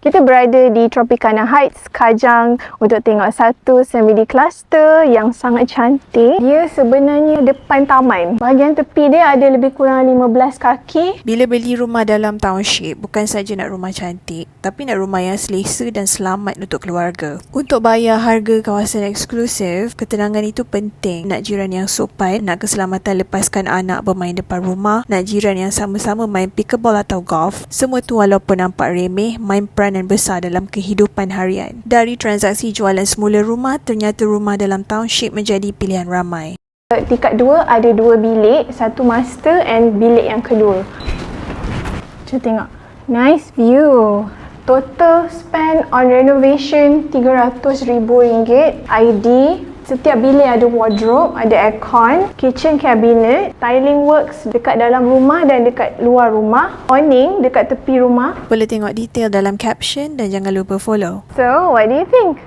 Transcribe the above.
Kita berada di Tropicana Heights, Kajang untuk tengok satu semi cluster yang sangat cantik. Dia sebenarnya depan taman. Bahagian tepi dia ada lebih kurang 15 kaki. Bila beli rumah dalam township, bukan saja nak rumah cantik, tapi nak rumah yang selesa dan selamat untuk keluarga. Untuk bayar harga kawasan eksklusif, ketenangan itu penting. Nak jiran yang sopan, nak keselamatan lepaskan anak bermain depan rumah, nak jiran yang sama-sama main pickleball atau golf. Semua tu walaupun nampak remeh, main peranan besar dalam kehidupan harian. Dari transaksi jualan semula rumah, ternyata rumah dalam township menjadi pilihan ramai. Tingkat 2 ada 2 bilik, satu master and bilik yang kedua. Cuba tengok. Nice view. Total spend on renovation RM300,000. ID. Setiap bilik ada wardrobe, ada aircon, kitchen cabinet, tiling works dekat dalam rumah dan dekat luar rumah, awning dekat tepi rumah. Boleh tengok detail dalam caption dan jangan lupa follow. So, what do you think?